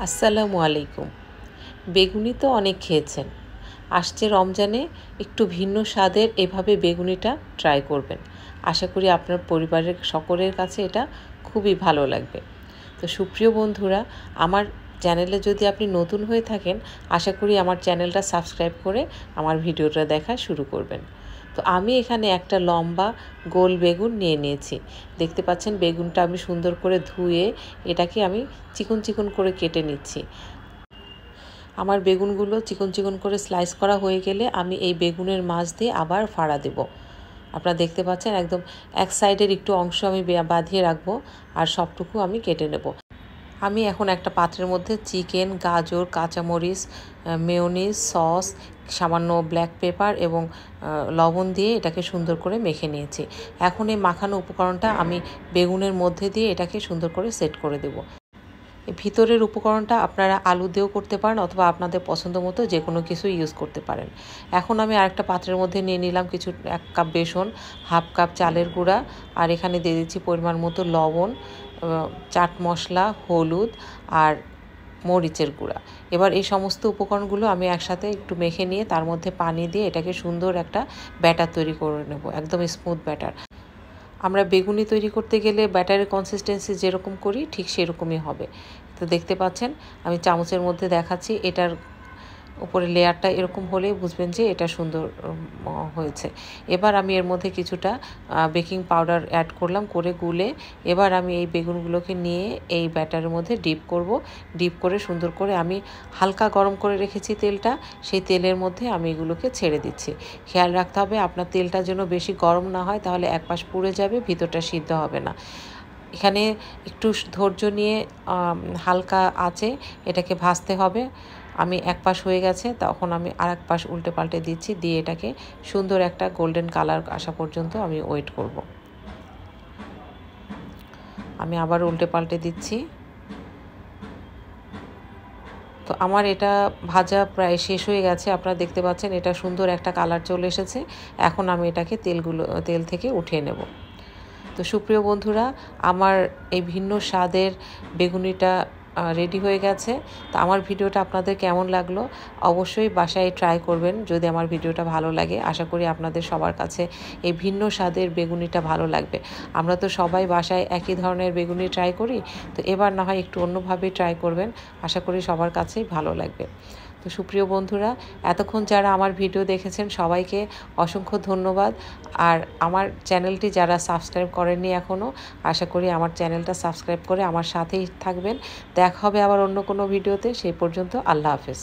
আসসালামু আলাইকুম। বেগুনি তো অনেক খেয়েছেন, আসছে রমজানে একটু ভিন্ন স্বাদের এভাবে বেগুনিটা ট্রাই করবেন। আশা করি আপনার পরিবারের সকলের কাছে এটা খুবই ভালো লাগবে। তো সুপ্রিয় বন্ধুরা, আমার চ্যানেলে যদি আপনি নতুন হয়ে থাকেন, আশা করি আমার চ্যানেলটা সাবস্ক্রাইব করে আমার ভিডিওটা দেখা শুরু করবেন। তো আমি এখানে একটা লম্বা গোল বেগুন নিয়ে নিয়েছি। দেখতে পাচ্ছেন বেগুনটা আমি সুন্দর করে ধুয়ে এটাকে আমি চিকন চিকন করে কেটে নিচ্ছি। আমার বেগুনগুলো চিকন চিকন করে স্লাইস করা হয়ে গেলে আমি এই বেগুনের মাঝ দিয়ে আবার ফাড়া দেব। আপনারা দেখতে পাচ্ছেন একদম এক সাইডের একটু অংশ আমি বাঁধিয়ে রাখবো, আর সবটুকু আমি কেটে নেব। আমি এখন একটা পাত্রের মধ্যে চিকেন, গাজর, কাঁচামরিচ, মেয়োনিজ, সস, সামান্য ব্ল্যাক পেপার এবং লবণ দিয়ে এটাকে সুন্দর করে মেখে নিয়েছি। এখন এই মাখানো উপকরণটা আমি বেগুনের মধ্যে দিয়ে এটাকে সুন্দর করে সেট করে দেব। ভিতরের উপকরণটা আপনারা আলু দিয়েও করতে পারেন অথবা আপনাদের পছন্দ মতো যে কোনো কিছু ইউজ করতে পারেন। এখন আমি আরেকটা পাত্রের মধ্যে নিয়ে নিলাম কিছু 1 কাপ বেসন, হাফ কাপ চালের গুঁড়া, আর এখানে দিয়ে দিচ্ছি পরিমাণ মতো লবণ, চাট মশলা, হলুদ আর মরিচের গুঁড়া। এবার এই সমস্ত উপকরণগুলো আমি একসাথে একটু মেখে নিয়ে তার মধ্যে পানি দিয়ে এটাকে সুন্দর একটা ব্যাটার তৈরি করে নেব, একদম স্মুথ ব্যাটার। আমরা বেগুনি তৈরি করতে গেলে ব্যাটারের কনসিস্টেন্সি যেরকম করি ঠিক সেরকমই হবে। তো দেখতে পাচ্ছেন আমি চামচের মধ্যে দেখাচ্ছি, এটার উপরে লেয়ারটা এরকম হলেই বুঝবেন যে এটা সুন্দর হয়েছে। এবার আমি এর মধ্যে কিছুটা বেকিং পাউডার অ্যাড করলাম, করে গুলে এবার আমি এই বেগুনগুলোকে নিয়ে এই ব্যাটারের মধ্যে ডিপ করব। ডিপ করে সুন্দর করে আমি হালকা গরম করে রেখেছি তেলটা, সেই তেলের মধ্যে আমি এগুলোকে ছেড়ে দিচ্ছি। খেয়াল রাখতে হবে আপনার তেলটা যেন বেশি গরম না হয়, তাহলে এক পাশ পুড়ে যাবে, ভিতরটা সিদ্ধ হবে না। এখানে একটু ধৈর্য নিয়ে হালকা আঁচে এটাকে ভাজতে হবে। আমি এক পাশ হয়ে গেছে, তখন আমি আর এক পাশ উল্টে পাল্টে দিচ্ছি, দিয়ে এটাকে সুন্দর একটা গোল্ডেন কালার আসা পর্যন্ত আমি ওয়েট করব। আমি আবার উল্টে পাল্টে দিচ্ছি। তো আমার এটা ভাজা প্রায় শেষ হয়ে গেছে, আপনারা দেখতে পাচ্ছেন এটা সুন্দর একটা কালার চলে এসেছে। এখন আমি এটাকে তেল থেকে উঠিয়ে নেব। তো সুপ্রিয় বন্ধুরা, আমার এই ভিন্ন স্বাদের বেগুনিটা রেডি হয়ে গেছে। তো আমার ভিডিওটা আপনাদের কেমন লাগলো অবশ্যই বাসায় ট্রাই করবেন। যদি আমার ভিডিওটা ভালো লাগে, আশা করি আপনাদের সবার কাছে এই ভিন্ন স্বাদের বেগুনিটা ভালো লাগবে। আমরা তো সবাই বাসায় একই ধরনের বেগুনি ট্রাই করি, তো এবার না হয় একটু অন্যভাবে ট্রাই করবেন, আশা করি সবার কাছেই ভালো লাগবে। তো সুপ্রিয় বন্ধুরা, এতক্ষণ যারা আমার ভিডিও দেখেছেন সবাইকে অসংখ্য ধন্যবাদ। আর আমার চ্যানেলটি যারা সাবস্ক্রাইব করেননি এখনও, আশা করি আমার চ্যানেলটা সাবস্ক্রাইব করে আমার সাথেই থাকবেন। দেখা হবে আবার অন্য কোনো ভিডিওতে। সেই পর্যন্ত আল্লাহ হাফেজ।